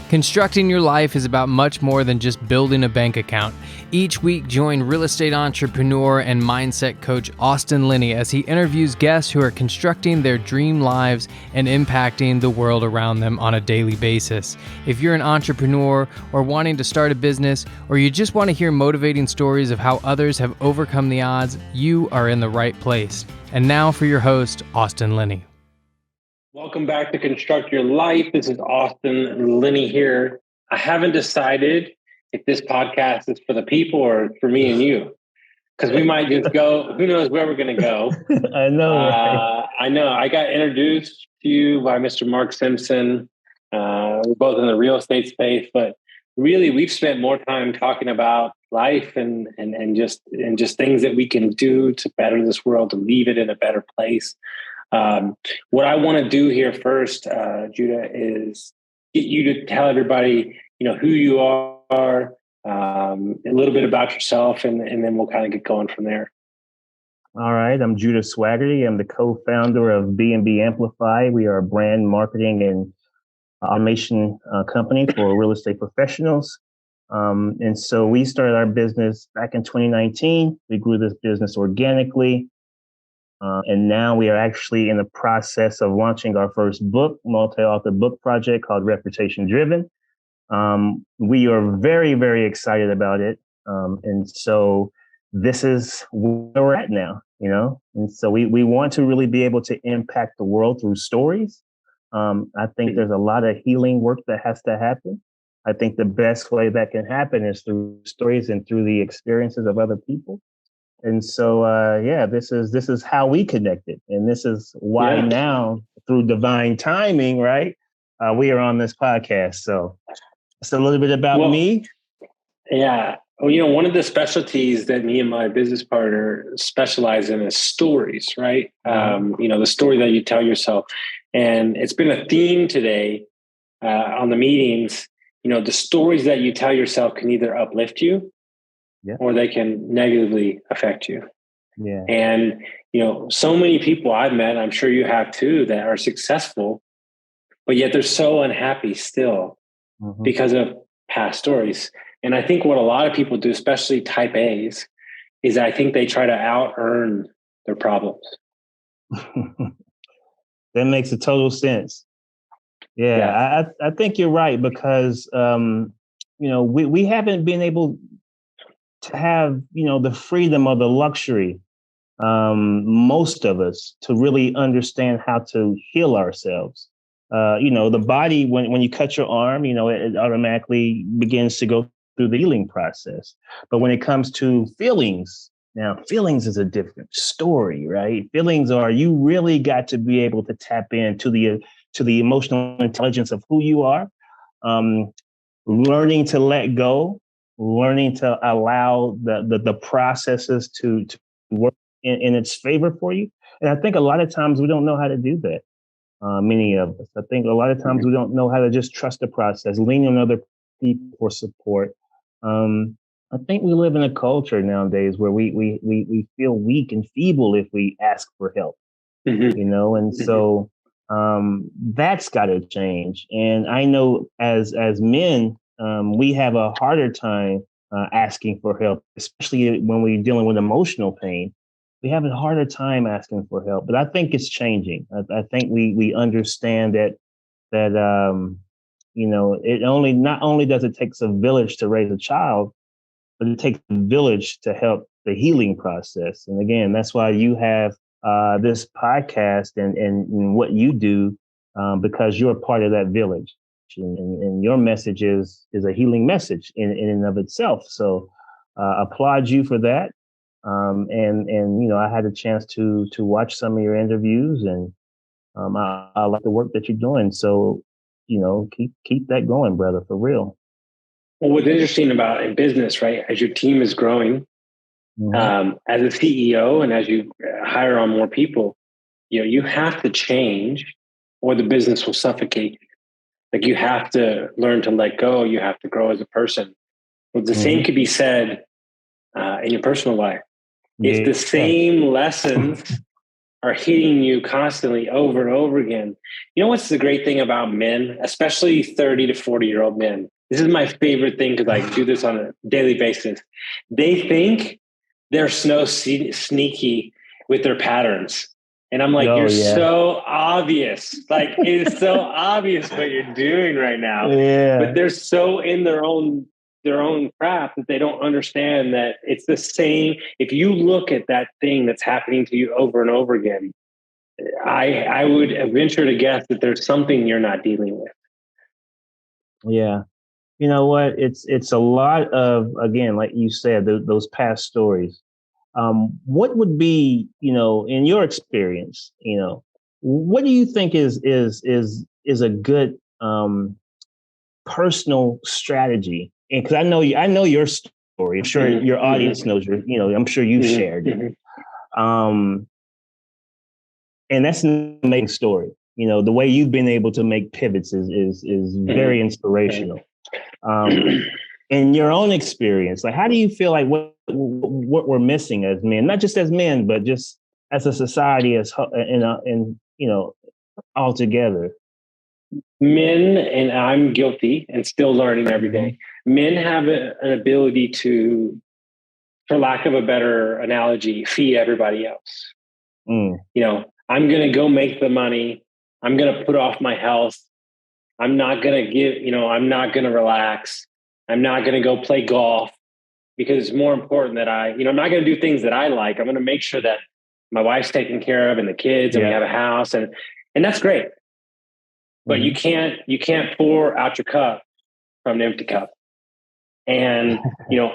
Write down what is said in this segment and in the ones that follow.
Constructing your life is about much more than just building a bank account. Each week, join real estate entrepreneur and mindset coach Austin Linney as he interviews guests who are constructing their dream lives and impacting the world around them on a daily basis. If you're an entrepreneur or wanting to start a business, or you just want to hear motivating stories of how others have overcome the odds, you are in the right place. And now for your host, Austin Linney. Welcome back to Construct Your Life. This is Austin Linney here. I haven't decided if this podcast is for the people or for me and you, because we might just go, who knows where we're going to go. I know. Right? I know. I got introduced to you by Mr. Mark Simpson. We're both in the real estate space, but really we've spent more time talking about life and just things that we can do to better this world, to leave it in a better place. What I want to do here first, Judah, is get you to tell everybody, who you are, a little bit about yourself, and then we'll kind of get going from there. All right. I'm Judah Swagerty. I'm the co-founder of B&B Amplify. We are a brand marketing and automation company for real estate professionals. And so we started our business back in 2019. We grew this business organically. And now we are actually in the process of launching our first book, multi-author book project called Reputation Driven. We are very, very excited about it. And so this is where we're at now, and so we want to really be able to impact the world through stories. I think there's a lot of healing work that has to happen. I think the best way that can happen is through stories and through the experiences of other people. And so, this is how we connected. And this is why now, through divine timing, right, we are on this podcast. So it's a little bit about me. Yeah. Well, one of the specialties that me and my business partner specialize in is stories, right? The story that you tell yourself. And it's been a theme today on the meetings. The stories that you tell yourself can either uplift you, or they can negatively affect you. Yeah. And, so many people I've met, I'm sure you have too, that are successful, but yet they're so unhappy still because of past stories. And I think what a lot of people do, especially type A's, is I think they try to out-earn their problems. That makes a total sense. Yeah. I think you're right because, we haven't been able to have, the freedom or the luxury, most of us, to really understand how to heal ourselves. The body, when you cut your arm, it automatically begins to go through the healing process. But when it comes to feelings, now feelings is a different story, right? Feelings are, you really got to be able to tap into the emotional intelligence of who you are, learning to let go, learning to allow the processes to work in its favor for you. And I think a lot of times we don't know how to do that. Many of us. I think a lot of times we don't know how to just trust the process, lean on other people for support. I think we live in a culture nowadays where we feel weak and feeble if we ask for help, and so that's got to change. And I know as men, we have a harder time asking for help, especially when we're dealing with emotional pain. We have a harder time asking for help, but I think it's changing. I think we understand that not only does it take a village to raise a child, but it takes a village to help the healing process. And again, that's why you have this podcast and what you do, because you're a part of that village. And your message is a healing message in and of itself. So applaud you for that. And I had a chance to watch some of your interviews, and I like the work that you're doing. So, keep that going, brother, for real. Well, what's interesting about in business, right, as your team is growing, as a CEO and as you hire on more people, you have to change or the business will suffocate you. Like you have to learn to let go. You have to grow as a person. But the same could be said in your personal life. It's the same lessons are hitting you constantly over and over again. You know what's the great thing about men, especially 30 to 40-year-old men? This is my favorite thing because I do this on a daily basis. They think they're so sneaky with their patterns. And I'm like, Oh, you're yeah. so obvious. Like, it's so obvious what you're doing right now. Yeah. But they're so in their own crap that they don't understand that it's the same. If you look at that thing that's happening to you over and over again, I would venture to guess that there's something you're not dealing with. Yeah. You know what? It's a lot of, again, like you said, those past stories. What would be, in your experience, what do you think is a good personal strategy? And because I know your story. I'm sure your audience knows I'm sure you've shared it. And that's an amazing story. The way you've been able to make pivots is very inspirational. In your own experience, like, how do you feel like what we're missing as men, not just as men, but just as a society, all together? Men, and I'm guilty and still learning every day, men have an ability to, for lack of a better analogy, feed everybody else. I'm going to go make the money. I'm going to put off my health. I'm not going to I'm not going to relax. I'm not going to go play golf because it's more important that I'm not going to do things that I like. I'm going to make sure that my wife's taken care of and the kids and we have a house and that's great. But you can't pour out your cup from an empty cup. And,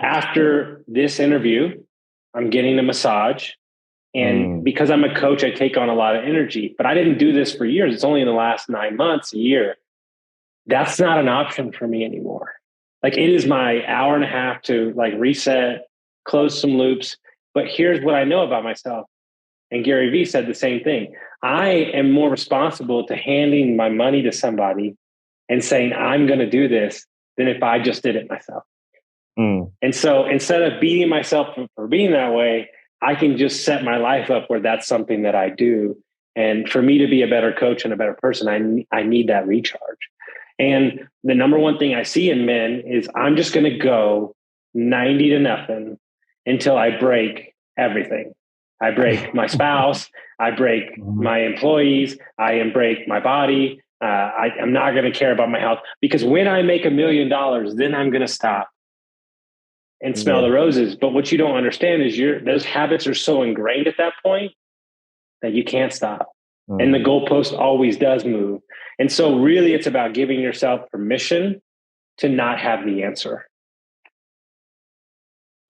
after this interview, I'm getting a massage. And because I'm a coach, I take on a lot of energy, but I didn't do this for years. It's only in the last 9 months, a year. That's not an option for me anymore. Like, it is my hour and a half to like reset, close some loops. But here's what I know about myself. And Gary Vee said the same thing. I am more responsible to handing my money to somebody and saying, I'm going to do this than if I just did it myself. And so instead of beating myself for being that way, I can just set my life up where that's something that I do. And for me to be a better coach and a better person, I need that recharge. And the number one thing I see in men is I'm just going to go 90-0 until I break everything. I break my spouse. I break my employees. I break my body. I'm not going to care about my health because when I make $1 million, then I'm going to stop and smell the roses. But what you don't understand is those habits are so ingrained at that point that you can't stop. And the goalpost always does move. And so really it's about giving yourself permission to not have the answer.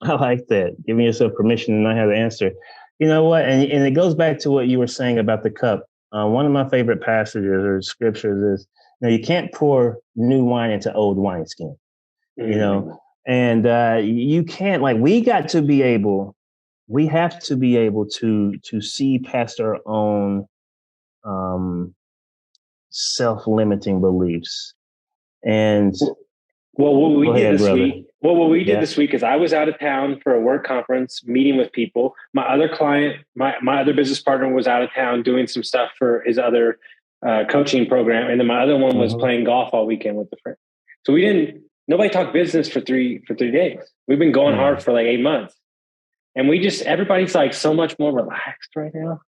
I like that. Giving yourself permission to not have the answer. You know what? And it goes back to what you were saying about the cup. One of my favorite passages or scriptures is, you can't pour new wine into old wineskin, and you can't, like, we have to be able to see past our own self-limiting beliefs. And what we did this week is I was out of town for a work conference, meeting with people. My other client, my other business partner was out of town doing some stuff for his other coaching program. And then my other one was playing golf all weekend with a friend. So nobody talked business for three days. We've been going hard for like 8 months. And everybody's like so much more relaxed right now.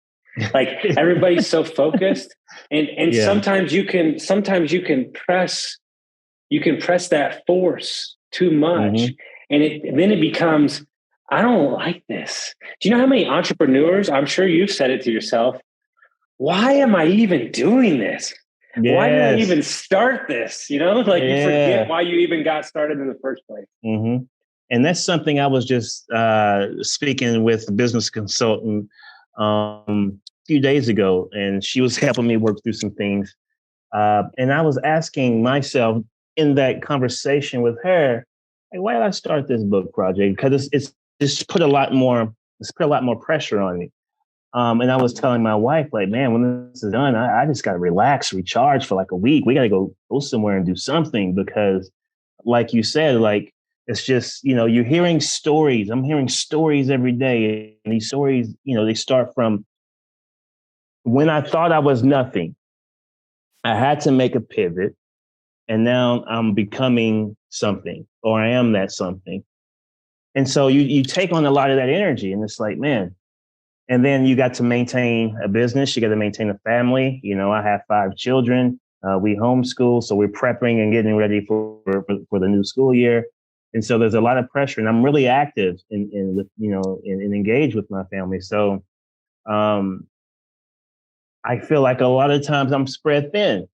Like everybody's so focused. And sometimes you can press that force too much. And then it becomes, I don't like this. Do you know how many entrepreneurs, I'm sure you've said it to yourself, why am I even doing this? Yes. Why did I even start this? You forget why you even got started in the first place. And that's something I was just speaking with a business consultant a few days ago, and she was helping me work through some things. And I was asking myself in that conversation with her, hey, why did I start this book project? Because it's put a lot more pressure on me. And I was telling my wife, like, man, when this is done, I just got to relax, recharge for like a week. We got to go somewhere and do something because, like you said, like, it's just, you're hearing stories. I'm hearing stories every day. And these stories, they start from when I thought I was nothing, I had to make a pivot. And now I'm becoming something, or I am that something. And so you take on a lot of that energy, and it's like, man. And then you got to maintain a business. You got to maintain a family. You know, I have 5 children. We homeschool, so we're prepping and getting ready for the new school year. And so there's a lot of pressure, and I'm really active in with, you know, and engaged with my family. So I feel like a lot of times I'm spread thin,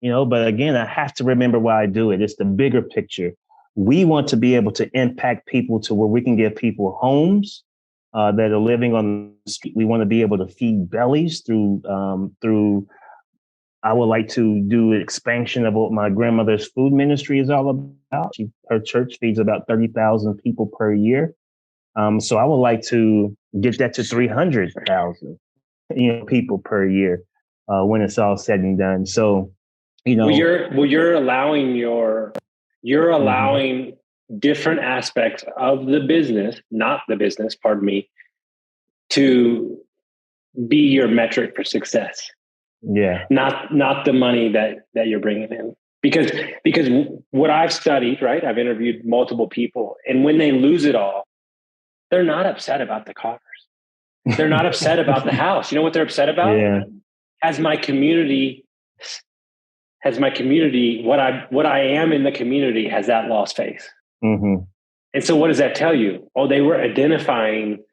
you know, but again, I have to remember why I do it. It's the bigger picture. We want to be able to impact people to where we can give people homes that are living on the street. We want to be able to feed bellies through I would like to do expansion of what my grandmother's food ministry is all about. Her church feeds about 30,000 people per year. So I would like to get that to 300,000, you know, people per year when it's all said and done. So, you know, you're allowing different aspects of the business, not the business, pardon me, to be your metric for success. Yeah. Not the money that you're bringing in. Because what I've studied, right? I've interviewed multiple people, and when they lose it all, they're not upset about the cars. They're not upset about the house. You know what they're upset about? Yeah. Has my community, what I am in the community, has that lost faith? Mm-hmm. And so what does that tell you? Oh, they were identifying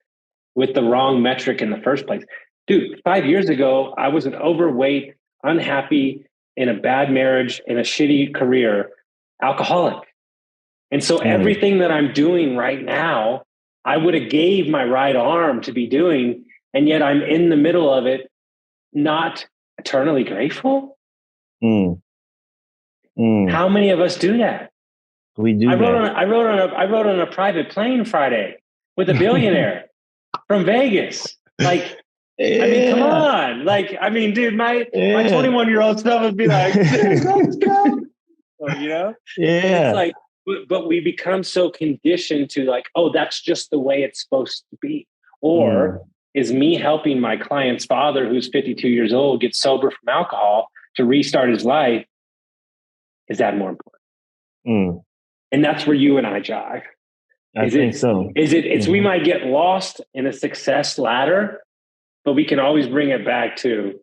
with the wrong metric in the first place. Dude, 5 years ago, I was an overweight, unhappy, in a bad marriage, in a shitty career, alcoholic. And so everything that I'm doing right now, I would have gave my right arm to be doing, and yet I'm in the middle of it, not eternally grateful. How many of us do that? We do. I rode on a private plane Friday with a billionaire from Vegas. Like, I mean, come on. Like, I mean, dude, my 21-year-old self would be like, let's go. So, you know? Yeah. It's like, but we become so conditioned to like, oh, that's just the way it's supposed to be. Or is me helping my client's father, who's 52 years old, get sober from alcohol to restart his life, is that more important? And that's where you and I jive. I think so. It's we might get lost in a success ladder, but we can always bring it back to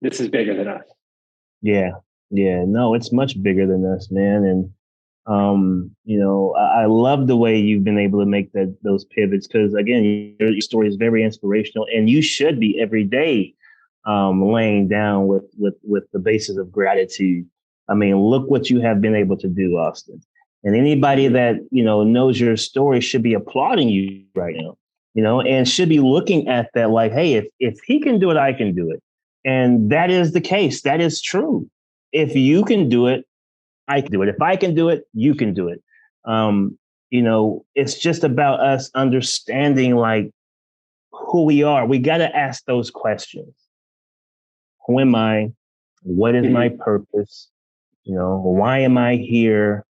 this is bigger than us. Yeah. Yeah. No, it's much bigger than us, man. And you know, I love the way you've been able to make those pivots, because again, your story is very inspirational, and you should be every day laying down with the basis of gratitude. I mean, look what you have been able to do, Austin. And anybody that, you know, knows your story should be applauding you right now, you know, and should be looking at that like, hey, if he can do it, I can do it. And that is the case. That is true. If you can do it, I can do it. If I can do it, you can do it. You know, it's just about us understanding like who we are. We got to ask those questions. Who am I? What is my purpose? You know, why am I here?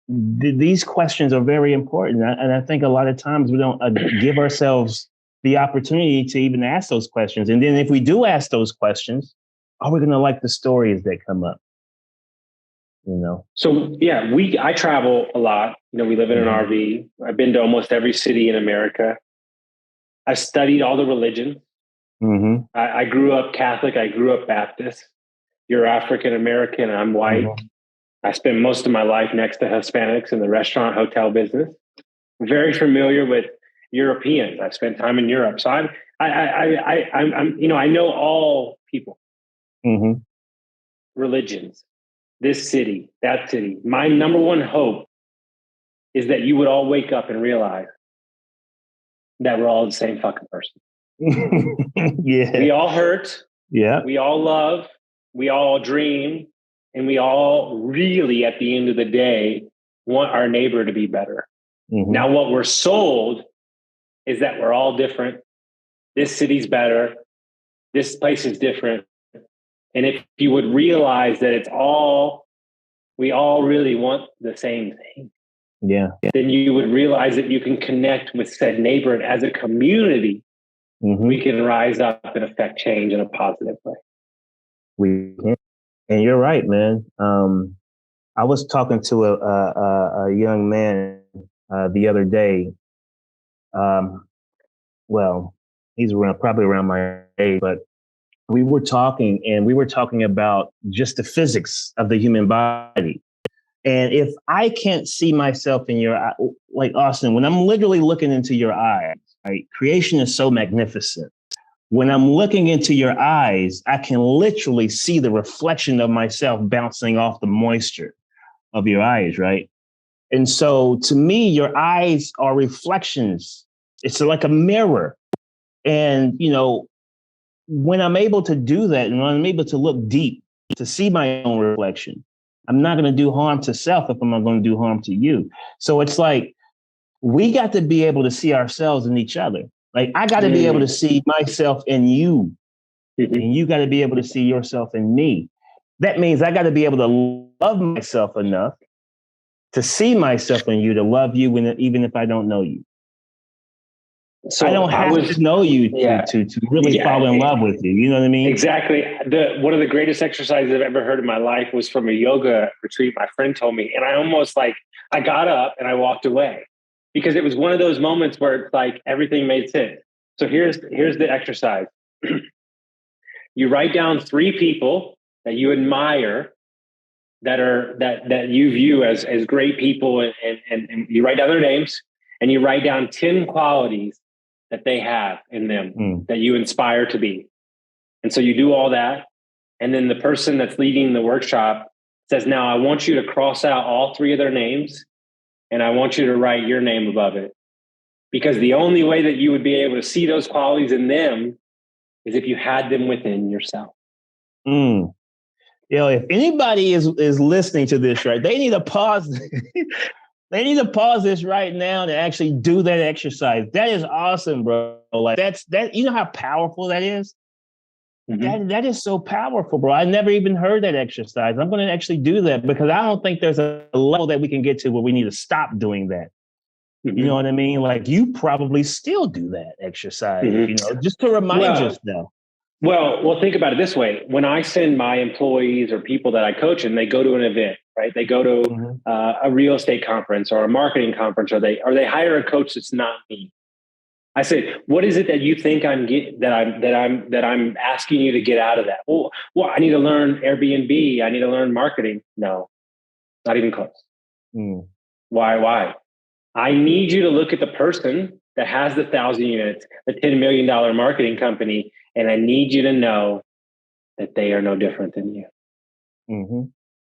These questions are very important. And I think a lot of times we don't give ourselves the opportunity to even ask those questions. And then if we do ask those questions, are we going to like the stories that come up? You know? So yeah, I travel a lot. You know, we live in an RV. I've been to almost every city in America. I've studied all the religions. I grew up Catholic. I grew up Baptist. You're African American. I'm white. I spent most of my life next to Hispanics in the restaurant hotel business. Very familiar with Europeans. I've spent time in Europe. So I'm you know, I know all people, religions, this city, that city. My number one hope is that you would all wake up and realize that we're all the same fucking person. Yeah. We all hurt. Yeah. We all love. We all dream. And we all really, at the end of the day, want our neighbor to be better. Now, what we're sold is that we're all different. This city's better. This place is different. And if you would realize that we all really want the same thing. Yeah. Then you would realize that you can connect with said neighbor, and as a community, we can rise up and affect change in a positive way. We can. And you're right, man. I was talking to a young man the other day. Well, he's probably around my age, but we were talking about just the physics of the human body. And if I can't see myself in your, like Austin, when I'm literally looking into your eyes, right? Creation is so magnificent. When I'm looking into your eyes, I can literally see the reflection of myself bouncing off the moisture of your eyes, right? And so to me, your eyes are reflections. It's like a mirror. And, when I'm able to do that and when I'm able to look deep to see my own reflection, I'm not going to do harm to self if I'm not going to do harm to you. So it's like, we got to be able to see ourselves in each other. Like, I got to be able to see myself in you, and you got to be able to see yourself in me. That means I got to be able to love myself enough to see myself in you, to love you even if I don't know you. So I don't have to know you to really fall in love with you. You know what I mean? Exactly. One of the greatest exercises I've ever heard in my life was from a yoga retreat my friend told me. And I almost I got up and I walked away because it was one of those moments where it's like everything made sense. So here's the exercise. You write down 3 people that you admire that you view as great people, and you write down their names, and you write down 10 qualities that they have in them that you inspire to be. And so you do all that. And then the person that's leading the workshop says, now I want you to cross out all 3 of their names, and I want you to write your name above it. Because the only way that you would be able to see those qualities in them is if you had them within yourself. If anybody is listening to this, right, they need to pause. They need to pause this right now to actually do that exercise. That is awesome, bro. Like that. You know how powerful that is? That is so powerful, bro. I never even heard that exercise. I'm going to actually do that because I don't think there's a level that we can get to where we need to stop doing that. You know what I mean? Like, you probably still do that exercise, just to remind yourself. Well, think about it this way. When I send my employees or people that I coach and they go to an event, right? They go to a real estate conference or a marketing conference, or they hire a coach that's not me. I say, what is it that you think that I'm asking you to get out of that? Well, I need to learn Airbnb. I need to learn marketing. No, not even close. Why? I need you to look at the person that has the 1,000 units, the $10 million marketing company, and I need you to know that they are no different than you.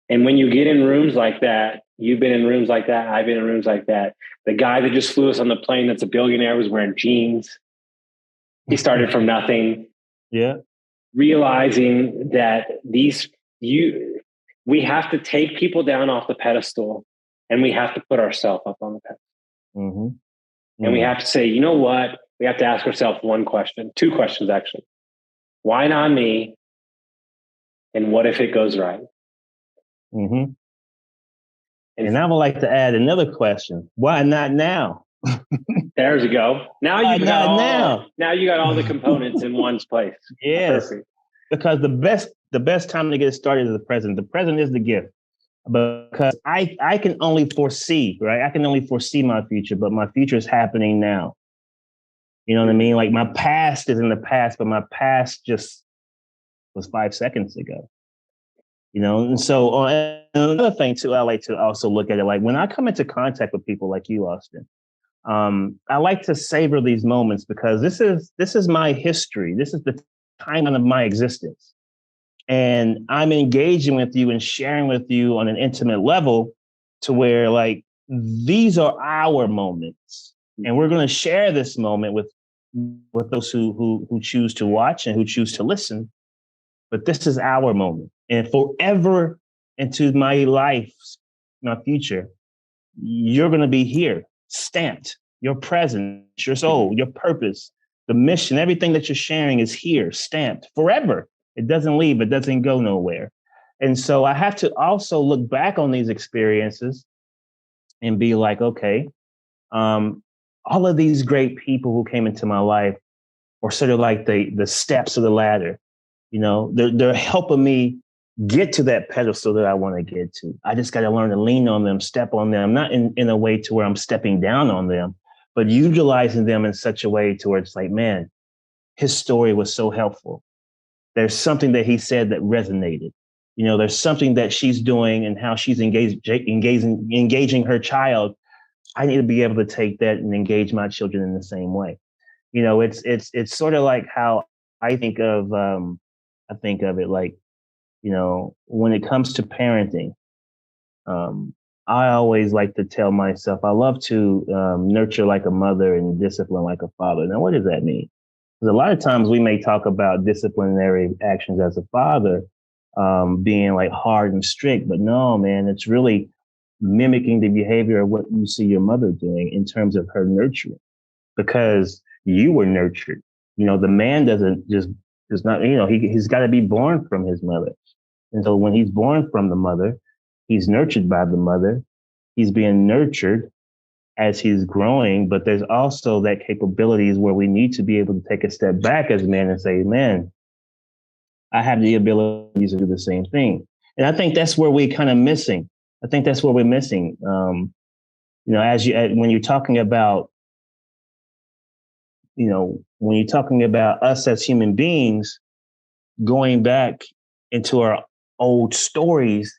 And when you get in rooms like that, you've been in rooms like that, I've been in rooms like that. The guy that just flew us on the plane that's a billionaire was wearing jeans. He started from nothing. Yeah. Realizing that we have to take people down off the pedestal, and we have to put ourselves up on the pedestal. And we have to say, you know what? We have to ask ourselves 1 question, 2 questions actually. Why not me? And what if it goes right? And I would like to add another question. Why not now? There you go. Now you got all the components in one place. Yes. Perfect. Because the best time to get started is the present. The present is the gift. Because I can only foresee, right? I can only foresee my future, but my future is happening now. You know what I mean? Like, my past is in the past, but my past just was 5 seconds ago. And so another thing too, I like to also look at it like when I come into contact with people like you, Austin, I like to savor these moments because this is my history. This is the timeline of my existence. And I'm engaging with you and sharing with you on an intimate level to where, like, these are our moments. And we're going to share this moment with those who choose to watch and who choose to listen. But this is our moment. And forever into my life, my future, you're going to be here, stamped. Your presence, your soul, your purpose, the mission, everything that you're sharing is here, stamped forever. It doesn't leave. It doesn't go nowhere. And so I have to also look back on these experiences and be like, okay, all of these great people who came into my life or sort of like the steps of the ladder. You know, they're helping me get to that pedestal that I want to get to. I just got to learn to lean on them, step on them, not in a way to where I'm stepping down on them, but utilizing them in such a way to where it's like, man, his story was so helpful. There's something that he said that resonated. You know, there's something that she's doing and how she's engaging her child. I need to be able to take that and engage my children in the same way. You know, it's sort of like how I think of it like, you know, when it comes to parenting, I always like to tell myself I love to nurture like a mother and discipline like a father. Now, what does that mean? Because a lot of times we may talk about disciplinary actions as a father being like hard and strict, but no, man, it's really mimicking the behavior of what you see your mother doing in terms of her nurturing, because you were nurtured. You know, the man does not, you know, he's got to be born from his mother. And so when he's born from the mother, he's nurtured by the mother. He's being nurtured as he's growing, but there's also that capabilities where we need to be able to take a step back as men and say, man, I have the ability to do the same thing. And I think that's where we're kind of missing. I think that's where we're missing. You know, when you're talking about, you know, when you're talking about us as human beings, going back into our old stories,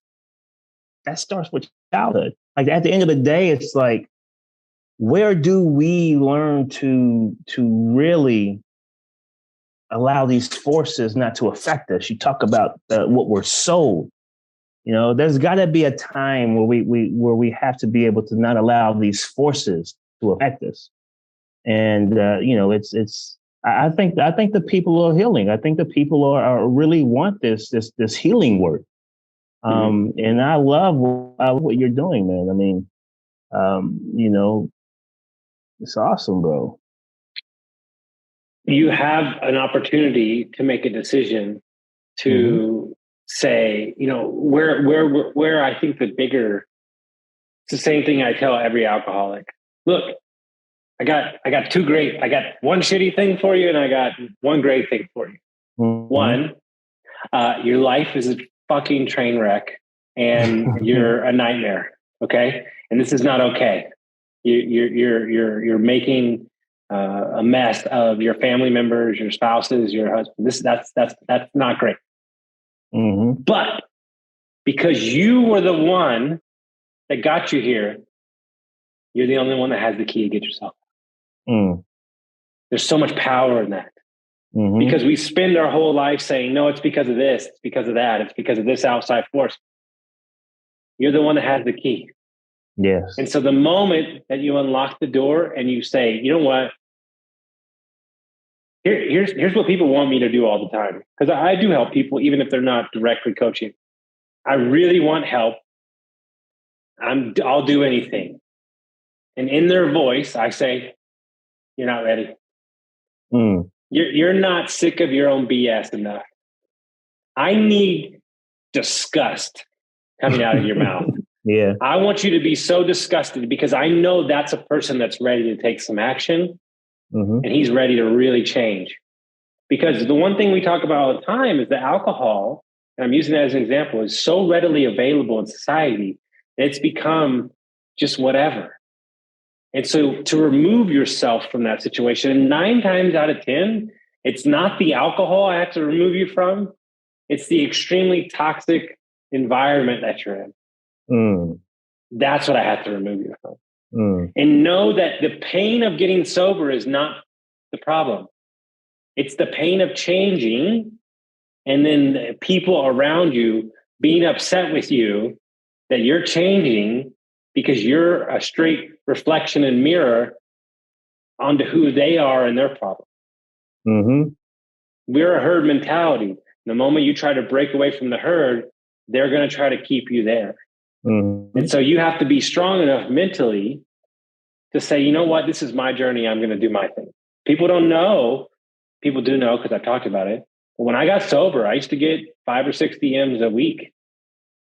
that starts with childhood. Like at the end of the day, it's like, where do we learn to really allow these forces not to affect us? You talk about what we're sold. You know, there's got to be a time where we have to be able to not allow these forces to affect us. And you know, I think the people are healing. I think the people are really want this healing work. And I love what you're doing, man. I mean, you know, it's awesome, bro. You have an opportunity to make a decision to say, you know, where I think it's the same thing I tell every alcoholic. Look, I got one shitty thing for you and I got one great thing for you. One, your life is a fucking train wreck and you're a nightmare. Okay. And this is not okay. You're making a mess of your family members, your spouses, your husband. That's not great. But because you were the one that got you here, you're the only one that has the key to get yourself. There's so much power in that. Because we spend our whole life saying, no, it's because of this, it's because of that, it's because of this outside force. You're the one that has the key. Yes. And so the moment that you unlock the door and you say, you know what? Here's what people want me to do all the time. Because I do help people, even if they're not directly coaching. I really want help. I'll do anything. And in their voice, I say, you're not ready. You're not sick of your own BS enough. I need disgust coming out of your mouth. Yeah. I want you to be so disgusted because I know that's a person that's ready to take some action and he's ready to really change. Because the one thing we talk about all the time is that alcohol, and I'm using that as an example, is so readily available in society that it's become just whatever. And so to remove yourself from that situation, and 9 times out of 10, it's not the alcohol I have to remove you from. It's the extremely toxic environment that you're in. That's what I have to remove you from. And know that the pain of getting sober is not the problem. It's the pain of changing and then the people around you being upset with you that you're changing because you're a straight reflection and mirror onto who they are and their problem. We're a herd mentality. The moment you try to break away from the herd, they're going to try to keep you there. And so you have to be strong enough mentally to say, you know what, this is my journey. I'm going to do my thing. People don't know. People do know because I've talked about it. But when I got sober, I used to get 5 or 6 DMs a week.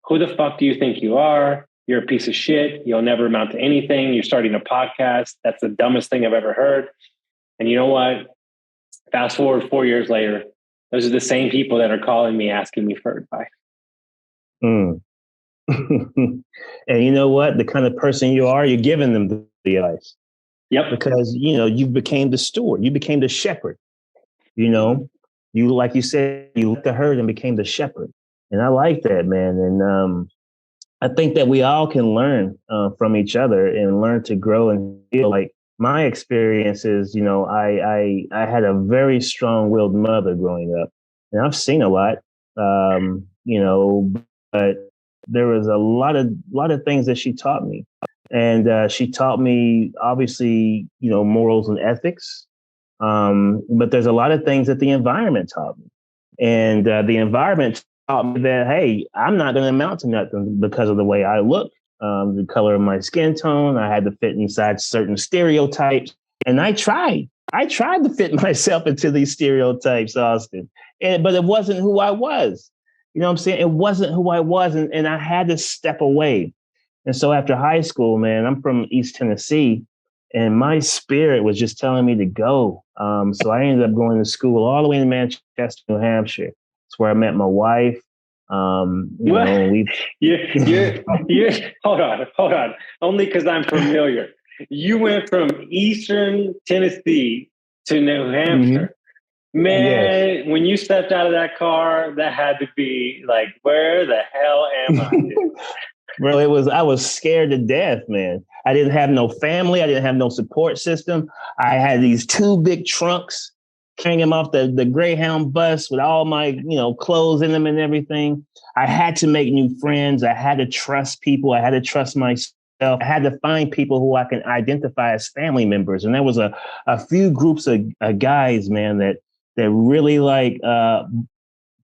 Who the fuck do you think you are? You're a piece of shit. You'll never amount to anything. You're starting a podcast. That's the dumbest thing I've ever heard. And you know what? Fast forward 4 years later, those are the same people that are calling me, asking me for advice. Mm. And you know what? The kind of person you are, you're giving them the advice. Yep. Because, you became the steward. You became the shepherd. You, like you said, you left the herd and became the shepherd. And I like that, man. And I think that we all can learn from each other and learn to grow and feel like my experience is, I had a very strong-willed mother growing up, and I've seen a lot, but there was a lot of things that she taught me, and she taught me obviously, morals and ethics, but there's a lot of things that the environment taught me, and the environment taught me that, hey, I'm not going to amount to nothing because of the way I look, the color of my skin tone. I had to fit inside certain stereotypes, and I tried to fit myself into these stereotypes, Austin, but it wasn't who I was. You know what I'm saying? It wasn't who I was, and I had to step away. And so after high school, man, I'm from East Tennessee, and my spirit was just telling me to go. So I ended up going to school all the way in Manchester, New Hampshire. It's where I met my wife. You're hold on. Only because I'm familiar. You went from Eastern Tennessee to New Hampshire. Mm-hmm. Man, yes. When you stepped out of that car, that had to be like, where the hell am I? Bro, I was scared to death, man. I didn't have no family. I didn't have no support system. I had these 2 big trunks, carrying them off the Greyhound bus with all my, clothes in them and everything. I had to make new friends. I had to trust people. I had to trust myself. I had to find people who I can identify as family members. And there was a few groups of guys, man, that really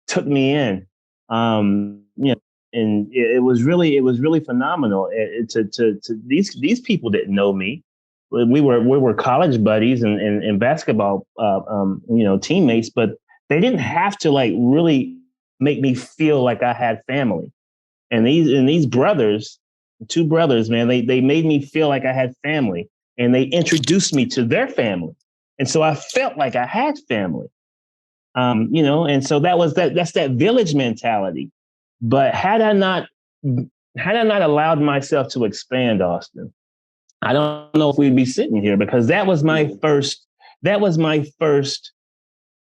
took me in. And it was really phenomenal. To these people didn't know me. We were college buddies and basketball, teammates, but they didn't have to really make me feel like I had family. And these brothers, 2 brothers, man, they made me feel like I had family, and they introduced me to their family, and so I felt like I had family. And so that's that village mentality. But had I not allowed myself to expand, Austin, I don't know if we'd be sitting here, because that was my first,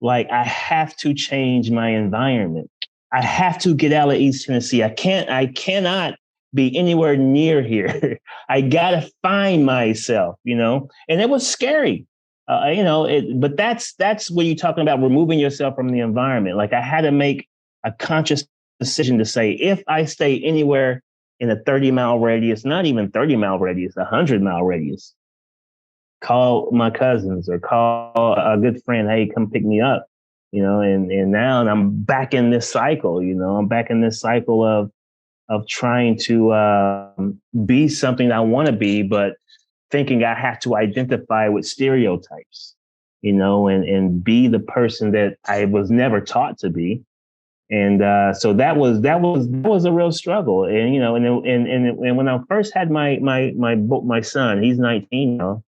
like, I have to change my environment. I have to get out of East Tennessee. I cannot be anywhere near here. I got to find myself, and it was scary. But that's when you're talking about removing yourself from the environment. Like, I had to make a conscious decision to say, if I stay anywhere in a 30-mile radius, not even 30-mile radius, 100-mile radius, call my cousins or call a good friend, hey, come pick me up, and now I'm back in this cycle, I'm back in this cycle of trying to be something I want to be, but thinking I have to identify with stereotypes, and be the person that I was never taught to be. And so that was a real struggle. And, and when I first had my son, he's 19 now,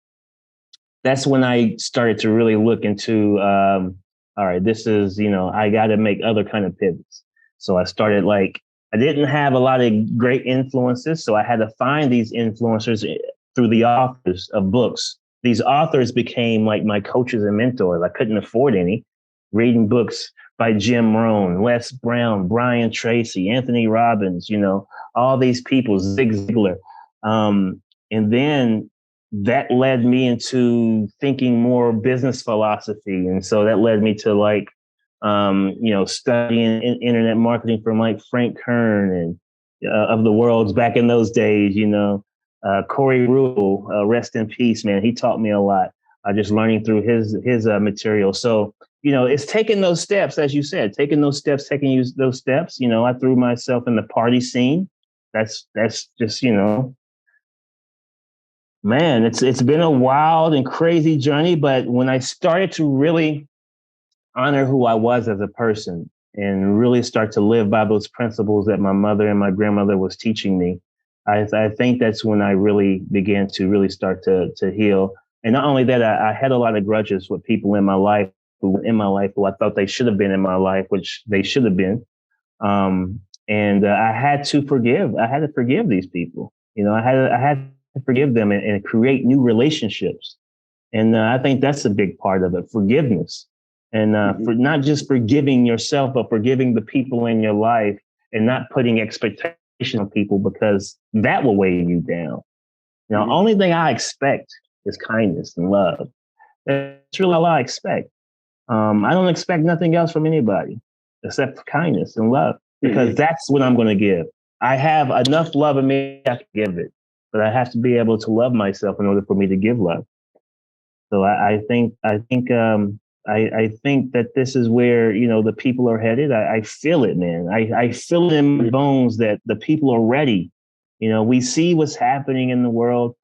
that's when I started to really look into, all right, this is, I got to make other kind of pivots. So I started I didn't have a lot of great influences. So I had to find these influencers through the authors of books. These authors became like my coaches and mentors. I couldn't afford any. Reading books by Jim Rohn, Les Brown, Brian Tracy, Anthony Robbins, all these people, Zig Ziglar. And then that led me into thinking more business philosophy. And so that led me to studying internet marketing from Frank Kern and of the worlds back in those days, Corey Rule, rest in peace, man. He taught me a lot, just learning through his material. So, it's taking those steps, as you said, taking those steps. I threw myself in the party scene. That's just, man, it's been a wild and crazy journey. But when I started to really honor who I was as a person and really start to live by those principles that my mother and my grandmother was teaching me, I think that's when I really began to really start to heal. And not only that, I had a lot of grudges with people in my life who were in my life, who I thought they should have been in my life, which they should have been. And I had to forgive. I had to forgive these people. I had to forgive them and create new relationships. And I think that's a big part of it, forgiveness. And for not just forgiving yourself, but forgiving the people in your life and not putting expectations on people, because that will weigh you down. Only thing I expect is kindness and love. That's really all I expect. I don't expect nothing else from anybody except kindness and love, because that's what I'm going to give. I have enough love in me, I can give it, but I have to be able to love myself in order for me to give love. So I think that this is where, the people are headed. I feel it, man. I feel it in my bones that the people are ready. We see what's happening in the world.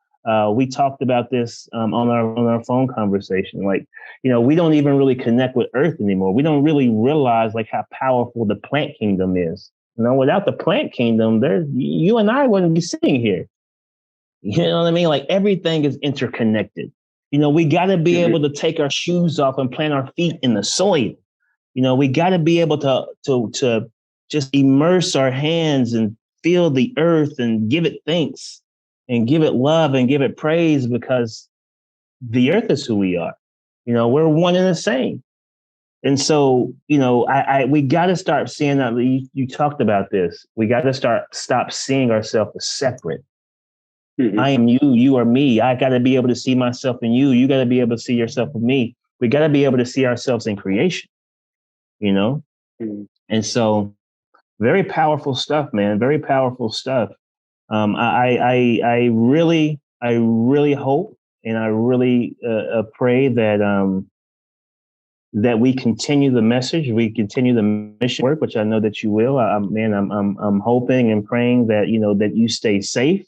We talked about this on our phone conversation. Like, we don't even really connect with Earth anymore. We don't really realize like how powerful the plant kingdom is. Without the plant kingdom, you and I wouldn't be sitting here. You know what I mean? Like, everything is interconnected. We got to be able to take our shoes off and plant our feet in the soil. We got to be able to just immerse our hands and feel the earth and give it thanks and give it love and give it praise, because the earth is who we are. We're one and the same. And so, we got to start seeing that. You talked about this. We got to stop seeing ourselves as separate. I am you, you are me. I got to be able to see myself in you. You got to be able to see yourself in me. We got to be able to see ourselves in creation, And so, very powerful stuff, man. Very powerful stuff. I really hope and I really pray that that we continue the message, we continue the mission work, which I know that you will. I'm hoping and praying that that you stay safe,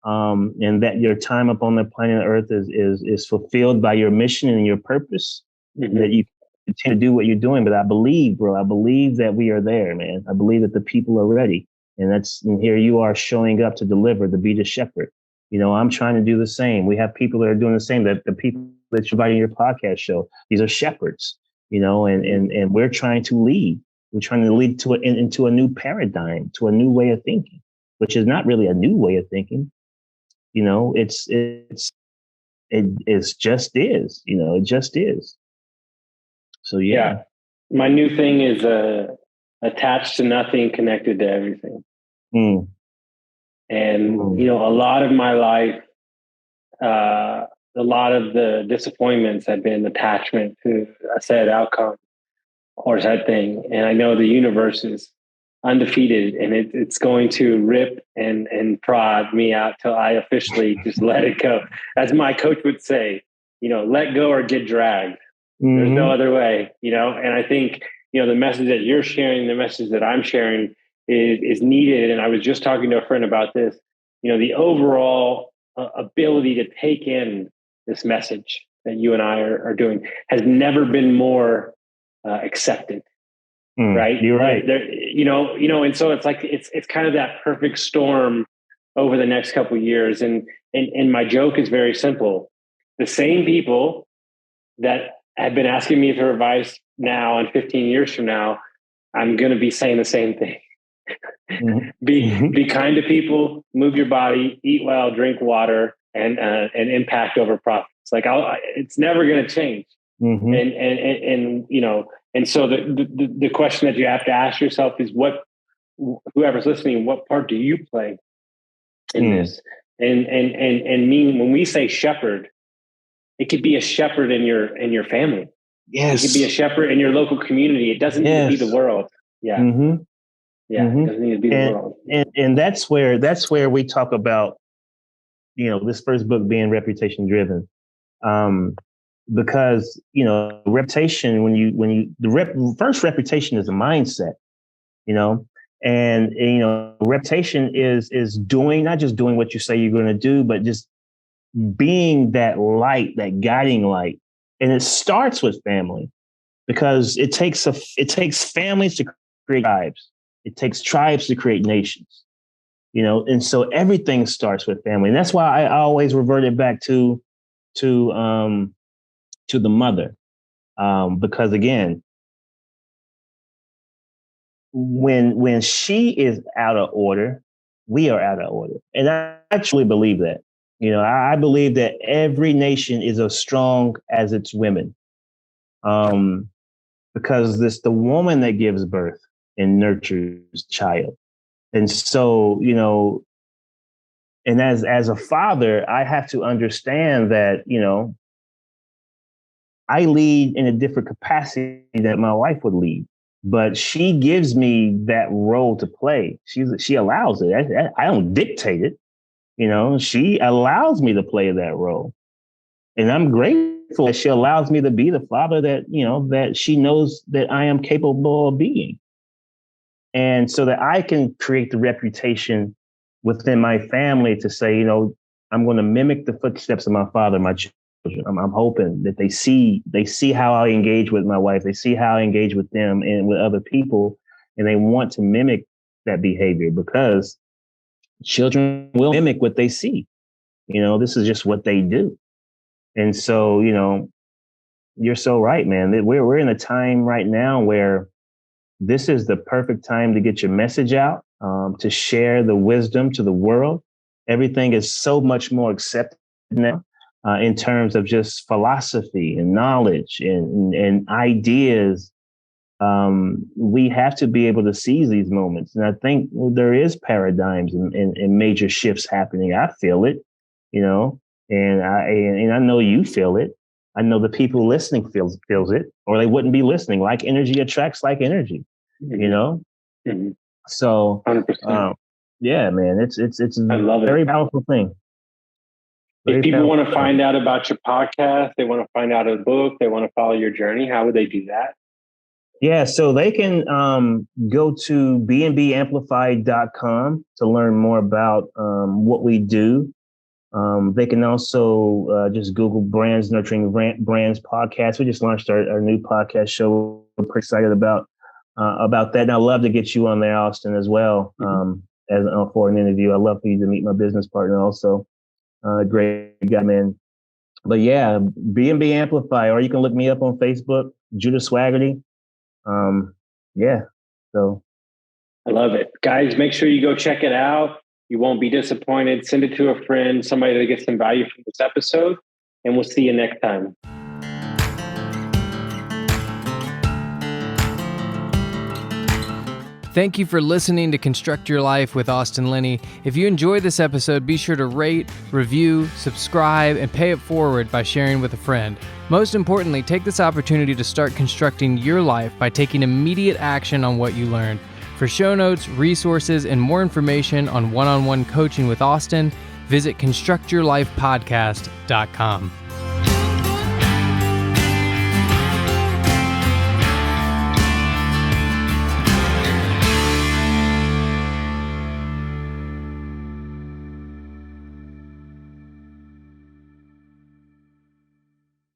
and that your time upon the planet Earth is fulfilled by your mission and your purpose. That you continue to do what you're doing. But I believe, bro, that we are there, man. I believe that the people are ready. And here you are showing up to deliver, to be the shepherd. I'm trying to do the same. We have people that are doing the same. That the people that you're inviting your podcast show, these are shepherds, and we're trying to lead. We're trying to lead into a new paradigm, to a new way of thinking, which is not really a new way of thinking. It just is. It just is. So yeah. My new thing is attached to nothing, connected to everything. And, a lot of my life, a lot of the disappointments have been attachment to a said outcome or said thing. And I know the universe is undefeated, and it's going to rip and prod me out till I officially just let it go. As my coach would say, let go or get dragged. There's no other way, and I think, the message that you're sharing, the message that I'm sharing is needed. And I was just talking to a friend about this, the overall ability to take in this message that you and I are doing has never been more accepted. Right. You're right. And so it's like, it's kind of that perfect storm over the next couple of years. And my joke is very simple. The same people that have been asking me for advice now and 15 years from now, I'm going to be saying the same thing. Be kind to people, move your body, eat well, drink water, and impact over profits. Like it's never going to change. And so the question that you have to ask yourself is, whoever's listening, what part do you play in this? And when we say shepherd, it could be a shepherd in your family. Yes. It could be a shepherd in your local community. It doesn't need to be the world. Yeah. It doesn't need to be the world. And that's where we talk about, this first book being reputation driven. Because, reputation, first reputation is a mindset, and reputation is doing, not just doing what you say you're going to do, but just being that light, that guiding light. And it starts with family, because it takes families to create tribes. It takes tribes to create nations, and so everything starts with family. And that's why I always reverted back to the mother. Because again, when she is out of order, we are out of order. And I truly believe that. I believe that every nation is as strong as its women. Because it's the woman that gives birth and nurtures child. And so, and as a father, I have to understand that, I lead in a different capacity that my wife would lead, but she gives me that role to play. She allows it. I don't dictate it. She allows me to play that role. And I'm grateful that she allows me to be the father that, that she knows that I am capable of being. And so that I can create the reputation within my family to say, I'm going to mimic the footsteps of my father, my children. I'm hoping that they see how I engage with my wife. They see how I engage with them and with other people. And they want to mimic that behavior because children will mimic what they see. This is just what they do. And so, you're so right, man. We're in a time right now where this is the perfect time to get your message out, to share the wisdom to the world. Everything is so much more accepted now in terms of just philosophy and knowledge and ideas. We have to be able to seize these moments. And I think there is paradigms and major shifts happening. I feel it, and I know you feel it. I know the people listening feels it, or they wouldn't be listening. Like energy attracts like energy, Mm-hmm. So, yeah, man, it's I love a very powerful thing. If people want to find out about your podcast, they want to find out a book, they want to follow your journey, how would they do that? Yeah, so they can go to bnbamplified.com to learn more about what we do. They can also just Google Brands Nurturing Brands podcast. We just launched our new podcast show. We're pretty excited about that. And I'd love to get you on there, Austin, as well, for an interview. I'd love for you to meet my business partner also. Great guy, man. But yeah, B&B Amplify, or you can look me up on Facebook, Judah Swagerty. Yeah, so. I love it. Guys, make sure you go check it out. You won't be disappointed. Send it to a friend, somebody that gets some value from this episode, and we'll see you next time. Thank you for listening to Construct Your Life with Austin Linney. If you enjoyed this episode, be sure to rate, review, subscribe, and pay it forward by sharing with a friend. Most importantly, take this opportunity to start constructing your life by taking immediate action on what you learned. For show notes, resources, and more information on one-on-one coaching with Austin, visit constructyourlifepodcast.com.